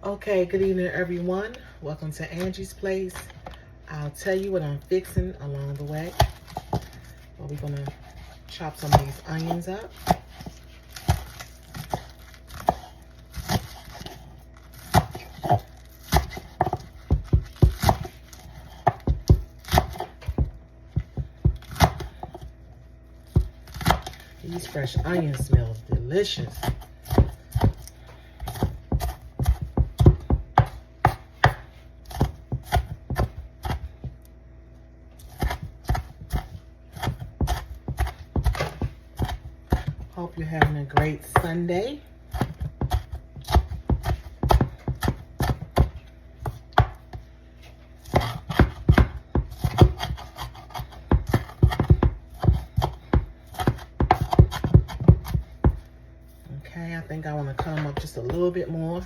Okay, good evening, everyone. Welcome to Angie's Place. I'll tell you what I'm fixing along the way. Well, we're gonna chop some of these onions up. These fresh onions smell delicious. Hope you're having a great Sunday. Okay, I think I want to cut them up just a little bit more.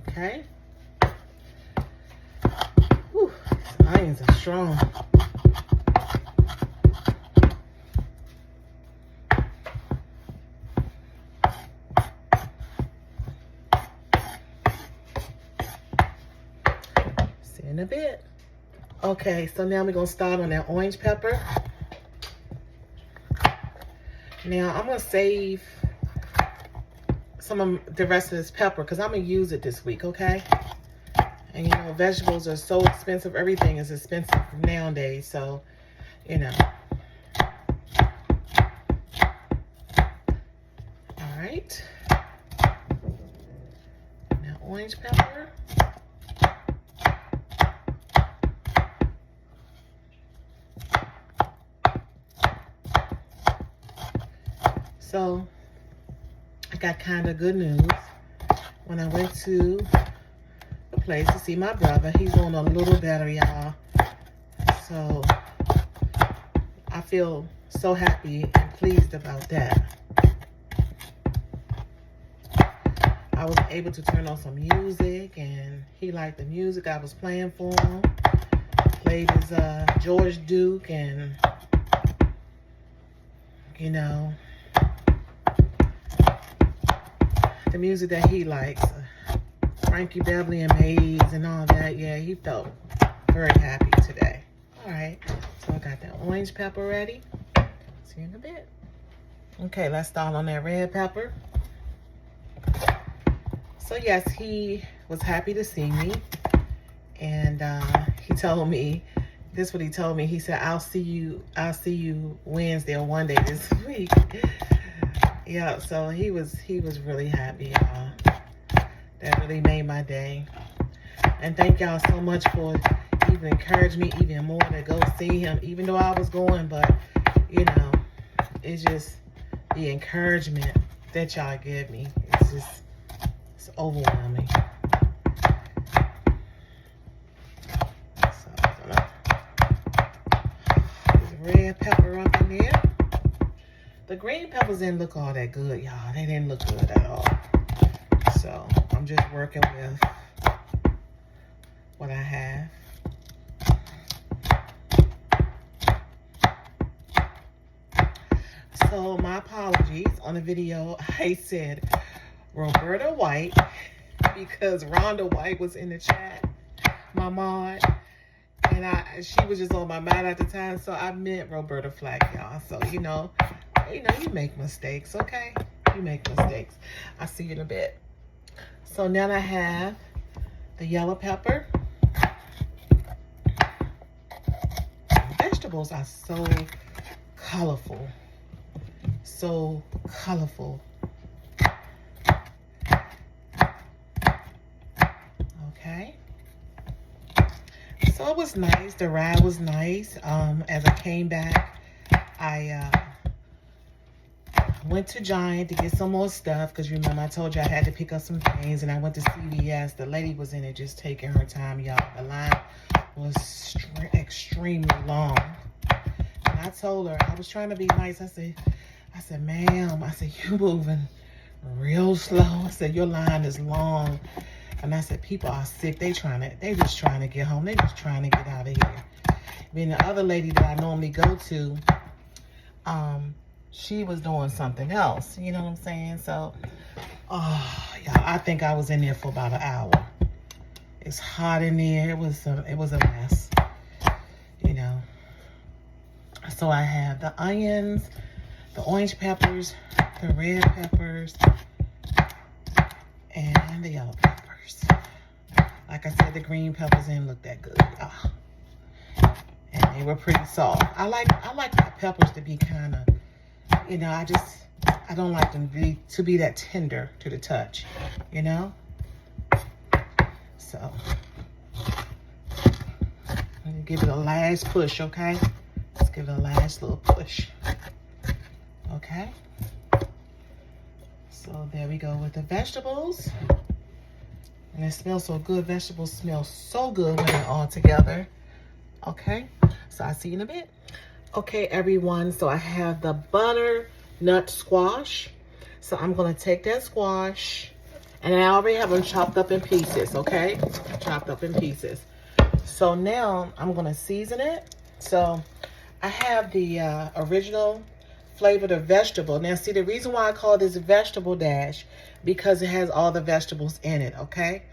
Okay. Whew, these onions are strong. See you in a bit. Okay, so now we're gonna start on that orange pepper. Now I'm gonna save some of the rest of this pepper because I'm gonna use it this week, okay? And you know, vegetables are so expensive. Everything is expensive nowadays, so you know. All right. Now orange pepper. So I got kind of good news. When I went to the place to see my brother, he's doing a little better, y'all. So I feel so happy and pleased about that. I was able to turn on some music and he liked the music I was playing for him. Played his George Duke and, you know, the music that he likes, Frankie Beverly and Maze and all that. Yeah, he felt very happy today. All right, so I got that orange pepper ready. See you in a bit. Okay, let's start on that red pepper. So yes, he was happy to see me, and he told me, this is what he told me. He said, I'll see you Wednesday or one day this week. Yeah, so he was really happy, y'all. That really made my day. And thank y'all so much for even encouraging me even more to go see him, even though I was going. But, you know, it's just the encouragement that y'all give me. It's overwhelming. So I'm gonna put the red pepper up in there. The green peppers didn't look all that good, y'all. They didn't look good at all. So I'm just working with what I have. So my apologies on the video. I said Roberta White because Rhonda White was in the chat, my mod. And she was just on my mind at the time. So I meant Roberta Flack, y'all. So, you know, you make mistakes, okay? You make mistakes. I'll see you in a bit. So now I have the yellow pepper. Vegetables are so colorful. So colorful. Okay. So it was nice. The ride was nice. As I came back, I went to Giant to get some more stuff because remember I told you I had to pick up some things, and I went to CVS. The lady was in it just taking her time, y'all. The line was extremely long. And I told her, I was trying to be nice. I said, ma'am, I said, you moving real slow. I said, your line is long. And I said, people are sick. They just trying to get home. They just trying to get out of here. Then the other lady that I normally go to, she was doing something else. You know what I'm saying? So, oh, yeah, I think I was in there for about an hour. It's hot in there. It was a mess. You know. So I have the onions, the orange peppers, the red peppers, and the yellow peppers. Like I said, the green peppers didn't look that good. And they were pretty soft. I like my peppers to be kind of, you know, I don't like them to be that tender to the touch, you know? So, let me give it a last push, okay? Let's give it a last little push. Okay? So, there we go with the vegetables. And it smells so good. Vegetables smell so good when they're all together. Okay? So, I'll see you in a bit. Okay, everyone. So, I have the butternut squash. So, I'm going to take that squash. And I already have them chopped up in pieces, okay? Chopped up in pieces. So now I'm going to season it. So I have the original flavored vegetable. Now see, the reason why I call this vegetable dash, because it has all the vegetables in it, okay?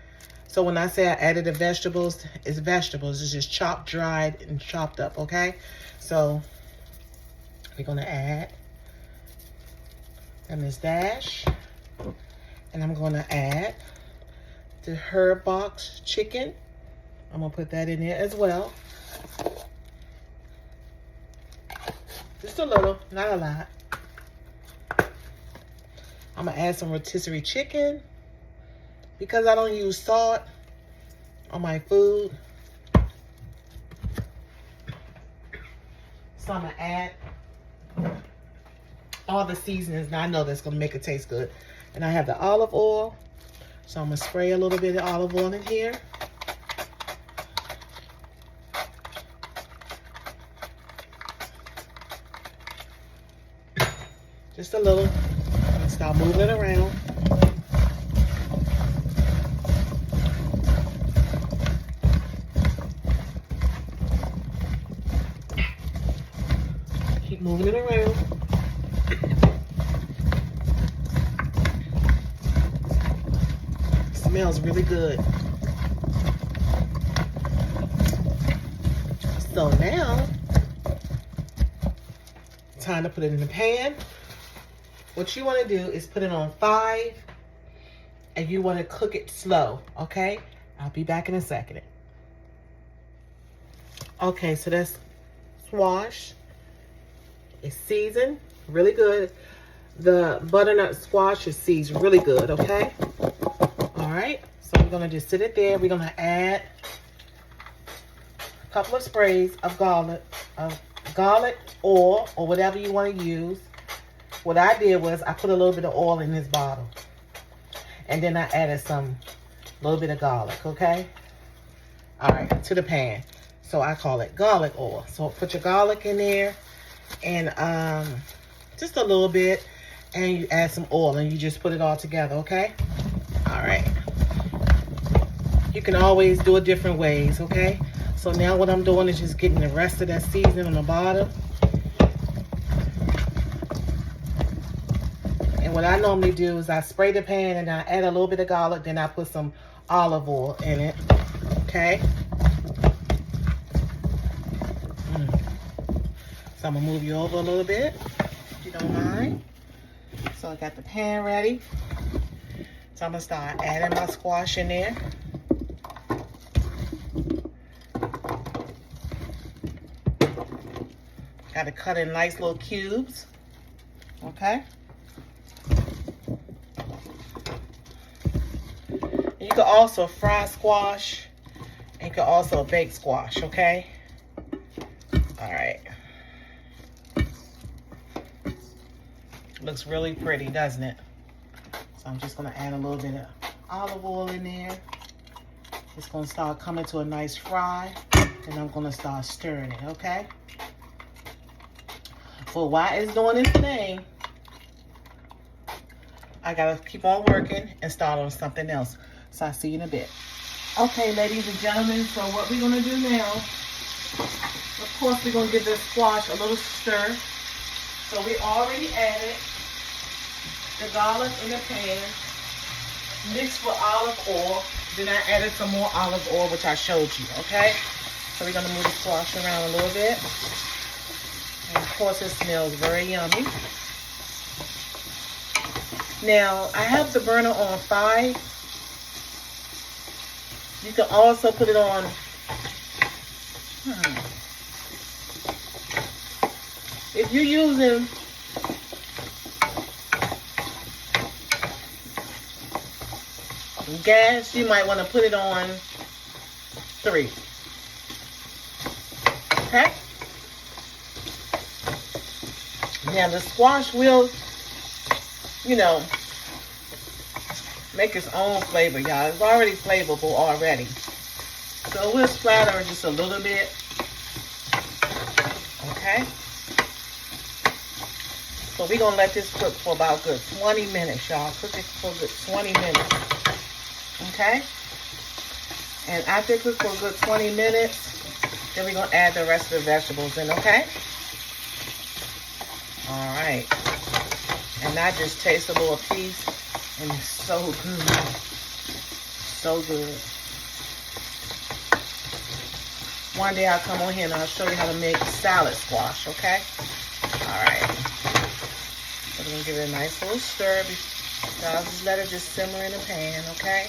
So when I say I added the vegetables, it's vegetables. It's just chopped, dried, and chopped up, okay? So we're going to add this dash. And I'm going to add the herb box chicken. I'm going to put that in there as well. Just a little, not a lot. I'm going to add some rotisserie chicken. Because I don't use salt on my food. So I'm going to add all the seasonings. Now I know that's going to make it taste good. And I have the olive oil. So I'm going to spray a little bit of olive oil in here. Just a little. And start moving it around. Keep moving it around. Smells really good. So now, time to put it in the pan. What you want to do is put it on 5, and you want to cook it slow, okay? I'll be back in a second. Okay, so that's squash. It's seasoned really good. The butternut squash is seasoned really good, okay? All right, so we're gonna just sit it there. We're gonna add a couple of sprays of garlic oil or whatever you want to use. What I did was I put a little bit of oil in this bottle, and then I added little bit of garlic, okay? All right, to the pan. So I call it garlic oil. So put your garlic in there, and just a little bit, and you add some oil, and you just put it all together, okay? All right. You can always do it different ways, okay? So now what I'm doing is just getting the rest of that seasoning on the bottom. And what I normally do is I spray the pan and I add a little bit of garlic, then I put some olive oil in it, okay? So I'm gonna move you over a little bit, if you don't mind. So I got the pan ready. So I'm gonna start adding my squash in there. Got to cut in nice little cubes, okay? You can also fry squash, and you can also bake squash, okay? All right. Looks really pretty, doesn't it? So I'm just gonna add a little bit of olive oil in there. It's gonna start coming to a nice fry, and I'm gonna start stirring it, okay? For while it's doing its thing, I gotta keep on working and start on something else. So I'll see you in a bit. Okay, ladies and gentlemen, so what we're gonna do now, of course, we're gonna give this squash a little stir. So we already added the garlic in the pan, mixed with olive oil. Then I added some more olive oil, which I showed you, okay? So we're gonna move the squash around a little bit. And of course, it smells very yummy. Now, I have the burner on 5. You can also put it on, if you're using gas, you might want to put it on 3. Okay? Now the squash will, make its own flavor, y'all. It's already flavorful already. So we'll splatter just a little bit. Okay? So we're going to let this cook for about good 20 minutes, y'all. Cook it for good 20 minutes. Okay? And after it cooks for a good 20 minutes, then we're going to add the rest of the vegetables in, okay? All right. And I just taste a little piece, and it's so good. So good. One day I'll come on here and I'll show you how to make salad squash, okay? All right. So we're going to give it a nice little stir. So I'll just let it just simmer in the pan, okay?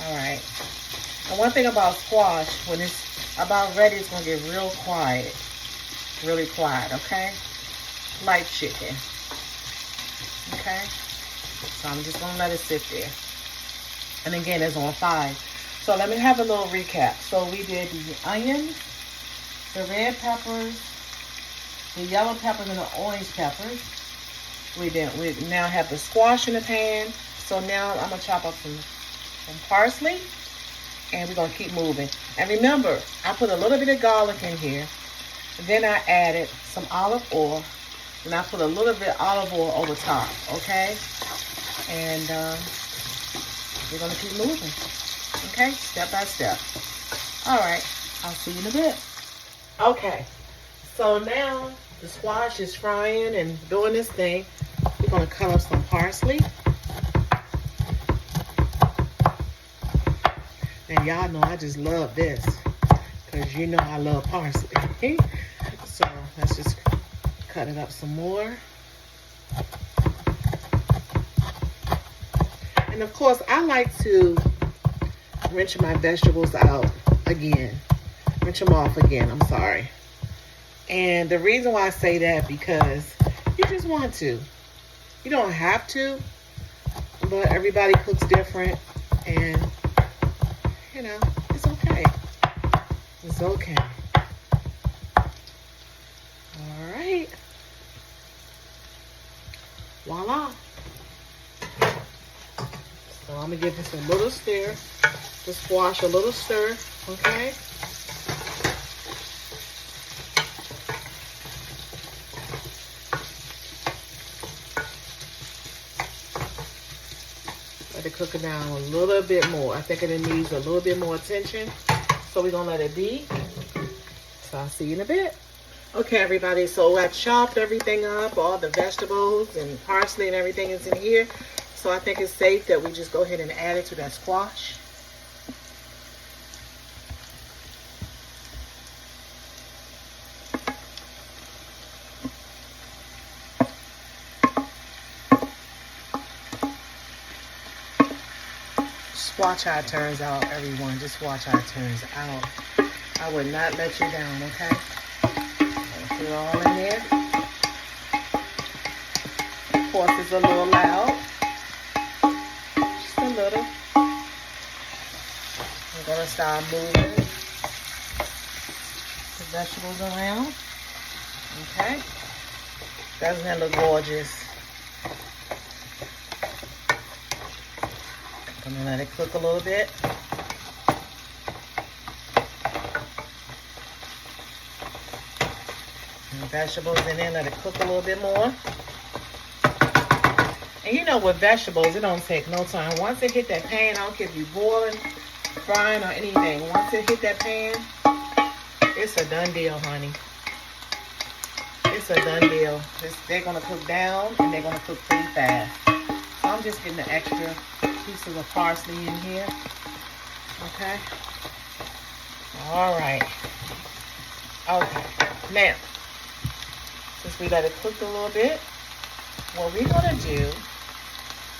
All right. And one thing about squash, when it's about ready, it's going to get real quiet. Really quiet, okay? Like chicken. Okay? So I'm just going to let it sit there. And again, it's on 5. So let me have a little recap. So we did the onions, the red peppers, the yellow peppers, and the orange peppers. We now have the squash in the pan. So now I'm going to chop up some parsley. And we're going to keep moving. And remember, I put a little bit of garlic in here. Then I added some olive oil. And I put a little bit of olive oil over top. Okay? And we're going to keep moving. Okay? Step by step. All right. I'll see you in a bit. Okay. So now the squash is frying and doing this thing. We're going to cut up some parsley. And y'all know I just love this. Because you know I love parsley. So let's just cut it up some more. And of course, I like to rinse my vegetables out again. Rinse them off again, I'm sorry. And the reason why I say that, because you just want to. You don't have to, but everybody cooks different. And, it's okay. It's okay. All right. Voila. So I'm going to give this a little stir. The squash a little stir, okay? Let it cook it down a little bit more. I think it needs a little bit more attention. So we're going to let it be. So I'll see you in a bit. Okay, everybody, so I chopped everything up, all the vegetables and parsley and everything is in here. So I think it's safe that we just go ahead and add it to that squash. Just watch how it turns out, everyone. Just watch how it turns out. I would not let you down, okay? Put it all in there. Of course, it's a little loud. Just a little. I'm going to start moving the vegetables around. Okay? Doesn't that look gorgeous? I'm going to let it cook a little bit. And the vegetables in there, let it cook a little bit more. And you know, with vegetables, it don't take no time. Once it hit that pan, I don't care if you boiling, frying, or anything. Once it hit that pan, it's a done deal, honey. It's a done deal. They're going to cook down, and they're going to cook pretty fast. So I'm just getting the extra pieces of parsley in here. Okay. All right. Okay. Now, since we let it cook a little bit, what we're going to do,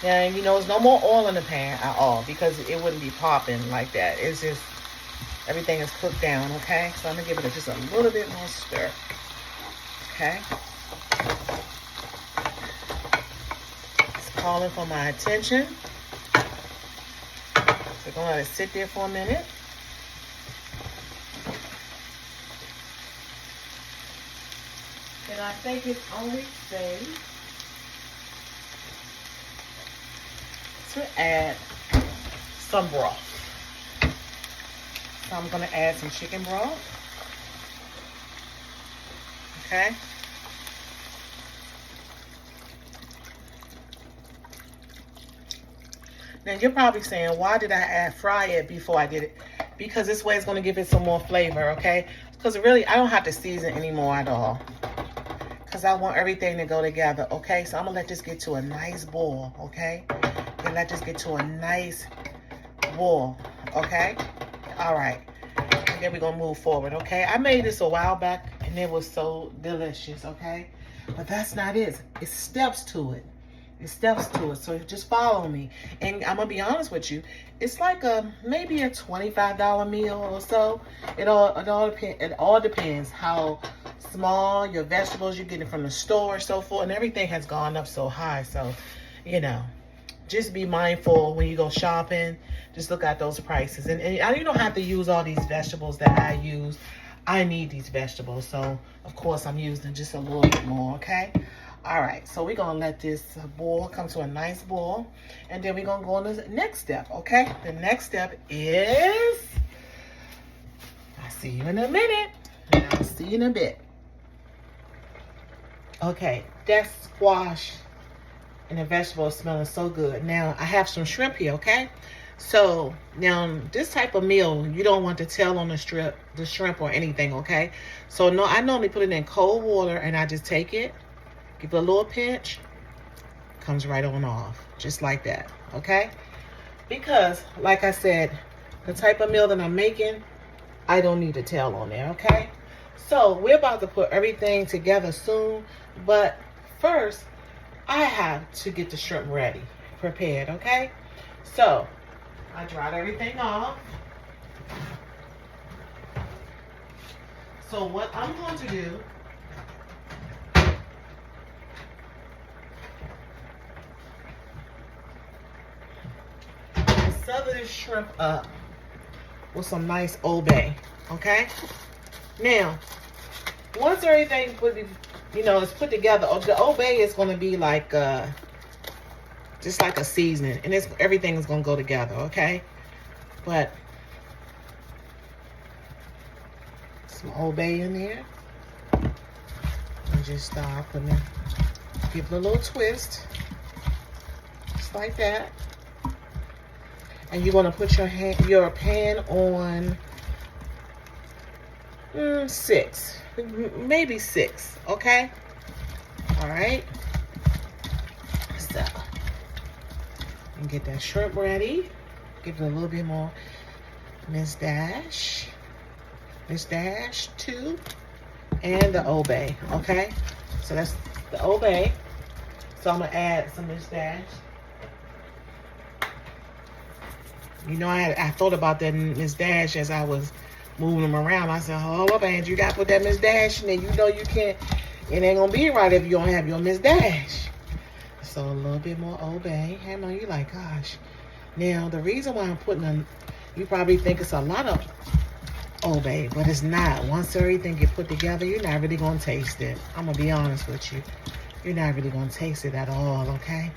now, you know, there's no more oil in the pan at all because it wouldn't be popping like that. It's just, everything is cooked down, okay? So I'm going to give it just a little bit more stir. Okay. It's calling for my attention. So we're going to let it sit there for a minute. And I think it's only safe to add some broth. So I'm going to add some chicken broth. Okay. Now you're probably saying, why did I fry it before I did it? Because this way it's going to give it some more flavor, okay? Because really, I don't have to season anymore at all. Because I want everything to go together, okay? So I'm going to let this get to a nice boil, okay? And let this get to a nice boil, okay? All right. And then we're going to move forward, okay? I made this a while back. And it was so delicious, okay? But that's not it. It's steps to it. It's steps to it. So just follow me. And I'm going to be honest with you. It's like maybe a $25 meal or so. It all depends how small your vegetables you're getting from the store, so forth. And everything has gone up so high. So, you know, just be mindful when you go shopping. Just look at those prices. And you don't have to use all these vegetables that I use. I need these vegetables, so of course I'm using just a little bit more, okay? All right, so we're gonna let this boil come to a nice boil, and then we're gonna go on to the next step, okay? The next step is, I'll see you in a minute, and I'll see you in a bit. Okay, that squash and the vegetables smelling so good. Now, I have some shrimp here, okay? So now this type of meal, you don't want to tell on the shrimp or anything, okay? So no, I normally put it in cold water and I just take it, give it a little pinch, comes right on off, just like that, okay? Because like I said, the type of meal that I'm making, I don't need to tell on there, okay? So we're about to put everything together soon, but first I have to get the shrimp ready, prepared, okay? So I dried everything off. So what I'm going to do is sever this shrimp up with some nice Old Bay, okay? Now, once everything is put together, the Old Bay is going to be like just like a seasoning, and everything is gonna go together, okay? But some Old Bay in there, and just start putting it, give it a little twist, just like that. And you're gonna put your pan on 6, maybe 6, okay? All right. So. And get that shrimp ready. Give it a little bit more Miss Dash 2, and the Old Bay, okay? So that's the Old Bay. So I'm gonna add some Miss Dash. You know, I thought about that Miss Dash as I was moving them around. I said, hold up, Andrew, you gotta put that Miss Dash in there. You know you can't, it ain't gonna be right if you don't have your Miss Dash. So a little bit more Old Bay. I know you like, gosh. Now, the reason why I'm putting you probably think it's a lot of Old Bay, but it's not. Once everything get put together, you're not really gonna taste it. I'm gonna be honest with you. You're not really gonna taste it at all, okay?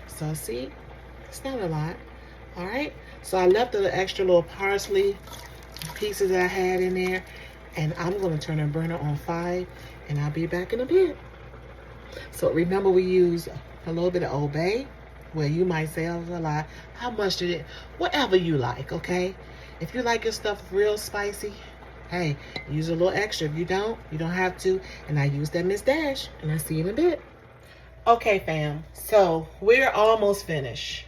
So see, it's not a lot, all right? So I left the extra little parsley pieces that I had in there, and I'm gonna turn the burner on 5, and I'll be back in a bit. So remember, we use a little bit of Old Bay, Well, you might say, oh, a lot. How much did it? Whatever you like, okay? If you like your stuff real spicy, hey, use a little extra. If you don't have to. And I use that Miss Dash. And I'll see you in a bit. Okay, fam. So, we're almost finished.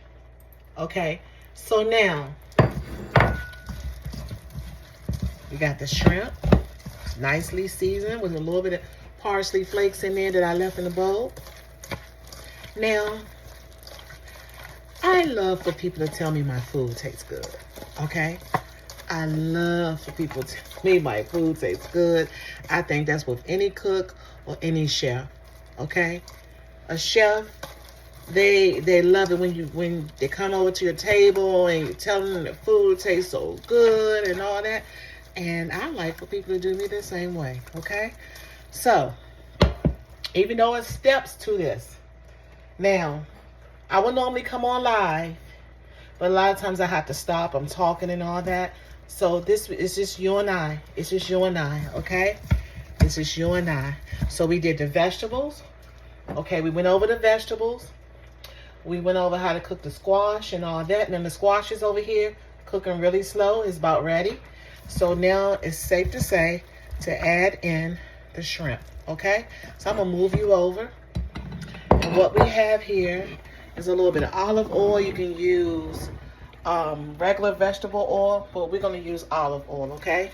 Okay? So now, we got the shrimp. Nicely seasoned with a little bit of parsley flakes in there that I left in the bowl. Now, I love for people to tell me my food tastes good, okay? I love for people to tell me my food tastes good. I think that's with any cook or any chef, okay? A chef, they love it when they come over to your table and you tell them the food tastes so good and all that. And I like for people to do me the same way, okay? So, even though it's steps to this, now, I would normally come on live, but a lot of times I have to stop. I'm talking and all that. So this is just you and I. It's just you and I, okay? This is you and I. So we did the vegetables. Okay, we went over the vegetables. We went over how to cook the squash and all that. And then the squash is over here cooking really slow. It's about ready. So now it's safe to say to add in the shrimp, okay? So I'm going to move you over. And what we have here is a little bit of olive oil. You can use regular vegetable oil, but we're going to use olive oil, okay?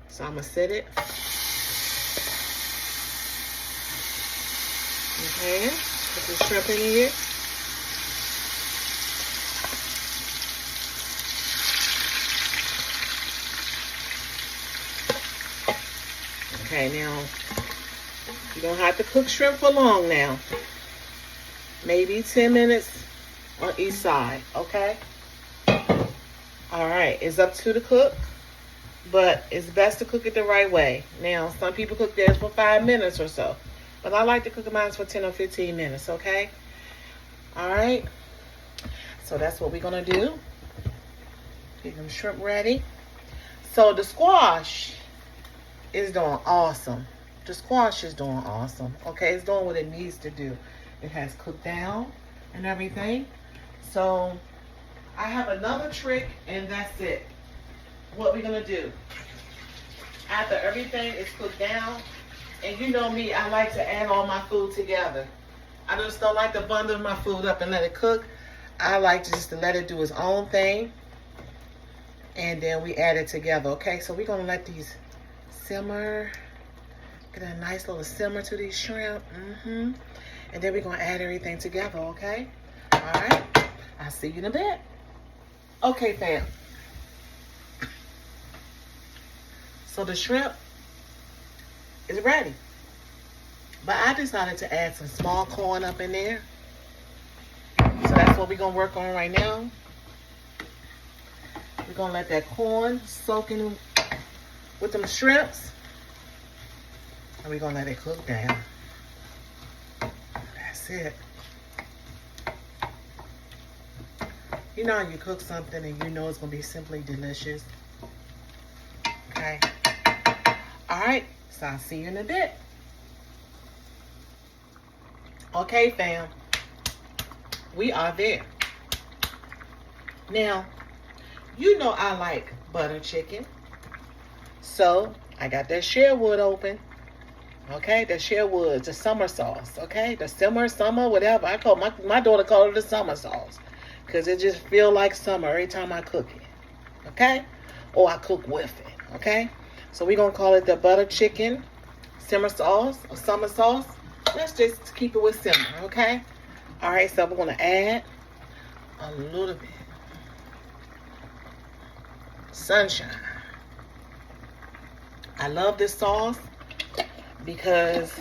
So I'm going to set it. Okay, put the shrimp in here. Okay, now, you don't have to cook shrimp for long now. Maybe 10 minutes on each side, okay? All right, it's up to the cook, but it's best to cook it the right way. Now, some people cook theirs for 5 minutes or so, but I like to cook mine for 10 or 15 minutes, okay? All right, so that's what we're gonna do. Get them shrimp ready. So the squash is doing awesome. The squash is doing awesome, okay? It's doing what it needs to do. It has cooked down and everything. So I have another trick, and that's it. What we're gonna do after everything is cooked down, and you know me, I like to add all my food together. I just don't like to bundle my food up and let it cook. I like just to let it do its own thing, and then we add it together, okay? So we're gonna let these simmer. Get a nice little simmer to these shrimp. And then we're going to add everything together, okay? All right. I'll see you in a bit. Okay, fam. So the shrimp is ready. But I decided to add some small corn up in there. So that's what we're going to work on right now. We're going to let that corn soak in with them shrimps. And we're going to let it cook down. That's it. You know how you cook something and you know it's going to be simply delicious. Okay. All right. So I'll see you in a bit. Okay, fam. We are there. Now, you know I like butter chicken. So I got that Sherwood open. Okay, the Sherwood, the summer sauce, okay? The summer, whatever. I call my daughter called it the summer sauce. Because it just feel like summer every time I cook it. Okay? Or I cook with it. Okay? So we're going to call it the butter chicken simmer sauce or summer sauce. Let's just keep it with simmer, okay? Alright, so we're going to add a little bit sunshine. I love this sauce because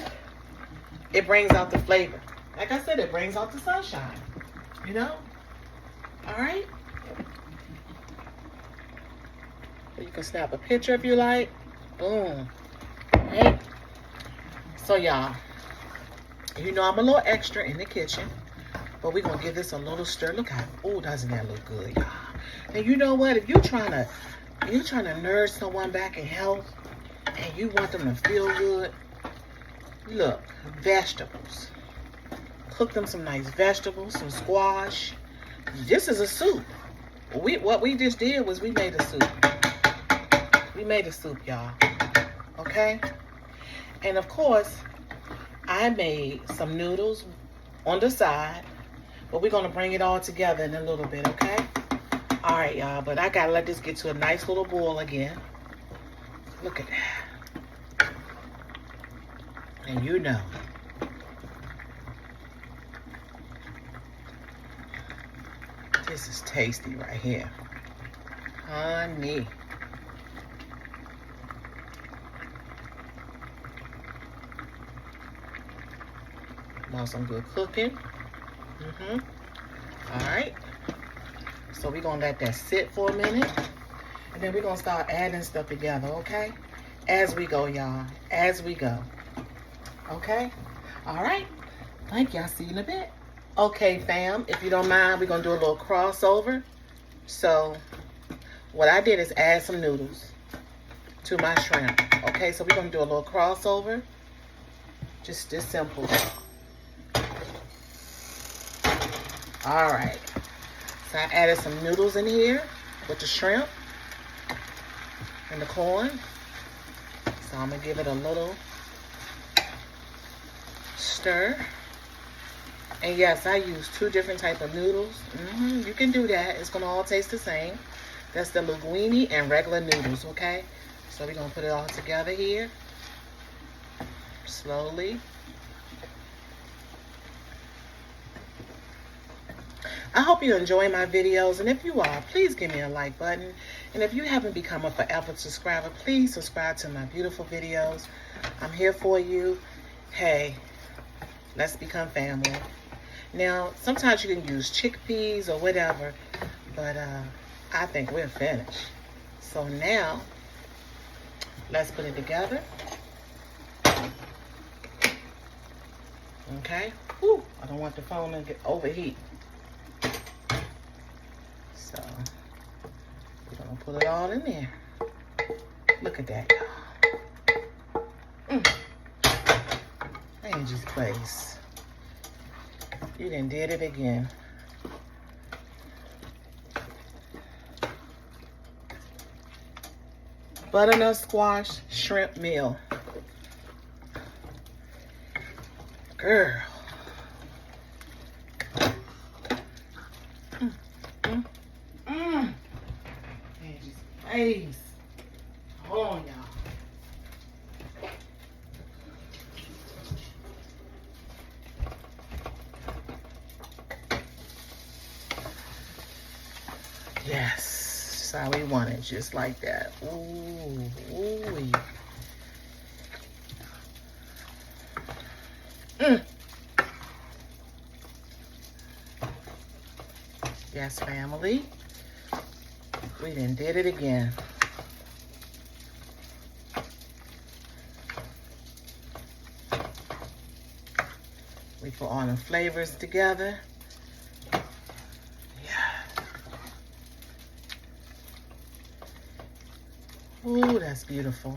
it brings out the flavor. Like I said, it brings out the sunshine, you know? All right? You can snap a picture if you like. Boom. Right? So, y'all, you know I'm a little extra in the kitchen, but we're going to give this a little stir. Look how, oh, doesn't that look good, y'all? And you know what? If you're trying to nourish someone back in health and you want them to feel good, look, vegetables. Cook them some nice vegetables, some squash. This is a soup. What we just did was we made a soup. We made a soup, y'all. Okay? And of course, I made some noodles on the side, but we're gonna bring it all together in a little bit, okay? All right, y'all, but I gotta let this get to a nice little boil again. Look at that. And you know. This is tasty right here. Honey. Want some good cooking. All right. So we're going to let that sit for a minute. And then we're going to start adding stuff together, okay? As we go, y'all. As we go. Okay? All right. Thank y'all. See you in a bit. Okay, fam. If you don't mind, we're going to do a little crossover. So what I did is add some noodles to my shrimp. Okay, so we're going to do a little crossover. Just this simple. All right. So I added some noodles in here with the shrimp and the corn. So I'm going to give it a little stir. And yes, I use 2 different types of noodles. You can do that. It's going to all taste the same. That's the linguine and regular noodles, okay? So we're going to put it all together here. Slowly. I hope you enjoy my videos, and if you are, please give me a like button. And if you haven't become a forever subscriber, please subscribe to my beautiful videos. I'm here for you. Hey, let's become family. Now, sometimes you can use chickpeas or whatever, but I think we're finished. So now, let's put it together. Okay. Whew, I don't want the phone to get overheat. So, we're going to put it all in there. Look at that, y'all. Angie's Place. You done did it again. Butternut squash shrimp meal. Girl. Angie's Place. Hold on, y'all. Yes, that's how we want it, just like that. Ooh, ooh. Yes, family. We done did it again. We put all the flavors together. Ooh, that's beautiful.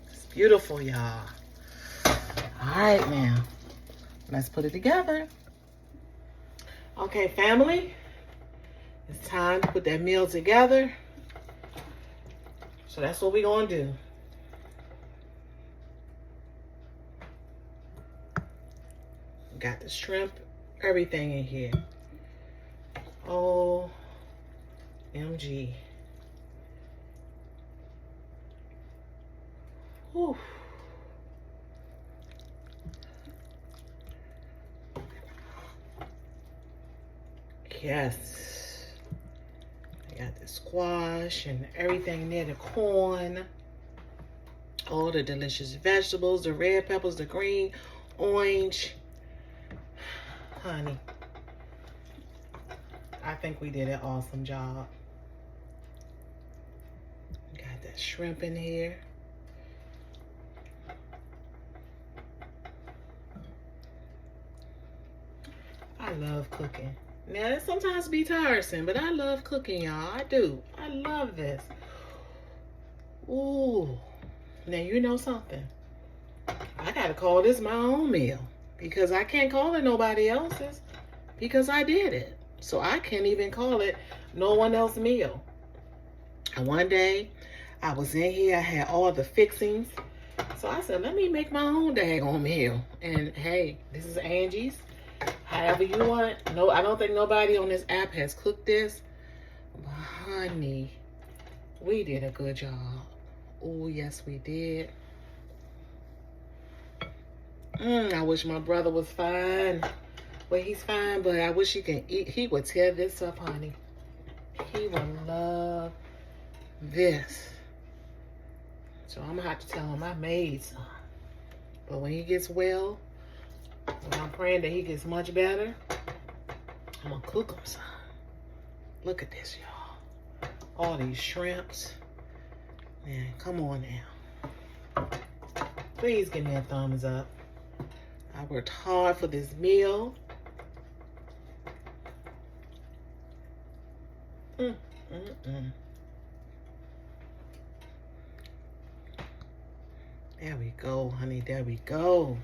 It's beautiful, y'all. All right, now. Let's put it together. Okay, family. It's time to put that meal together. So that's what we're going to do. Got the shrimp, everything in here. OMG. Whew. Yes. I got the squash and everything there, the corn, all the delicious vegetables, the red peppers, the green, orange. Honey, I think we did an awesome job. Got that shrimp in here. I love cooking. Now, it sometimes be tiresome, but I love cooking, y'all. I do. I love this. Ooh. Now, you know something. I gotta call this my own meal because I can't call it nobody else's because I did it. So I can't even call it no one else's meal. And one day I was in here, I had all the fixings. So I said, let me make my own daggone meal. And hey, this is Angie's. However you want. No, I don't think nobody on this app has cooked this. But honey, we did a good job. Oh, yes, we did. I wish my brother was fine. Well, he's fine, but I wish he can eat. He would tear this up, honey. He would love this. So I'm going to have to tell him I made some. But when he gets well, and I'm praying that he gets much better, I'm going to cook him some. Look at this, y'all. All these shrimps. Man, come on now. Please give me a thumbs up. I worked hard for this meal. There we go, honey. There we go.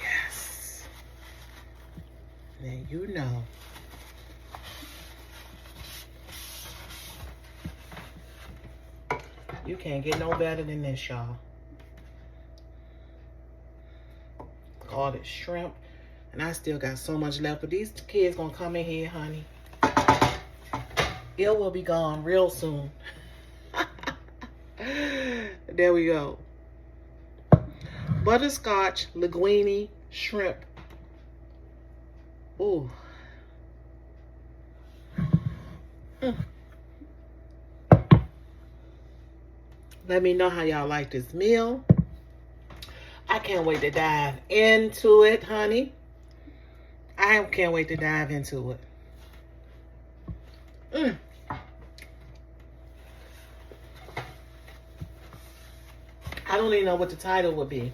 Yes. Now you know. You can't get no better than this, y'all. All this shrimp. And I still got so much left. But these kids gonna come in here, honey. It will be gone real soon. There we go. Butterscotch linguine shrimp. Ooh. Let me know how y'all like this meal. I can't wait to dive into it, honey. I can't wait to dive into it. I don't even know what the title would be.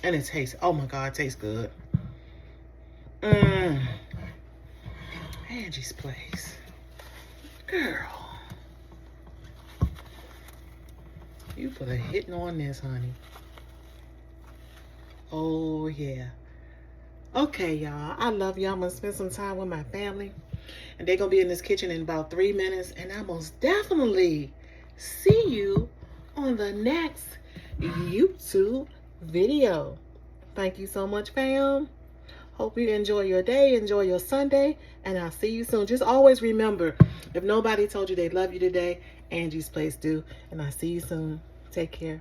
And it tastes, oh my God, it tastes good. Angie's Place. Girl. You put a hitting on this, honey. Oh, yeah. Okay, y'all. I love y'all. I'm going to spend some time with my family. And they're going to be in this kitchen in about 3 minutes. And I most definitely see you on the next YouTube video. Thank you so much, fam. Hope you enjoy your day. Enjoy your Sunday. And I'll see you soon. Just always remember, if nobody told you they love you today, Angie's Place do. And I'll see you soon. Take care.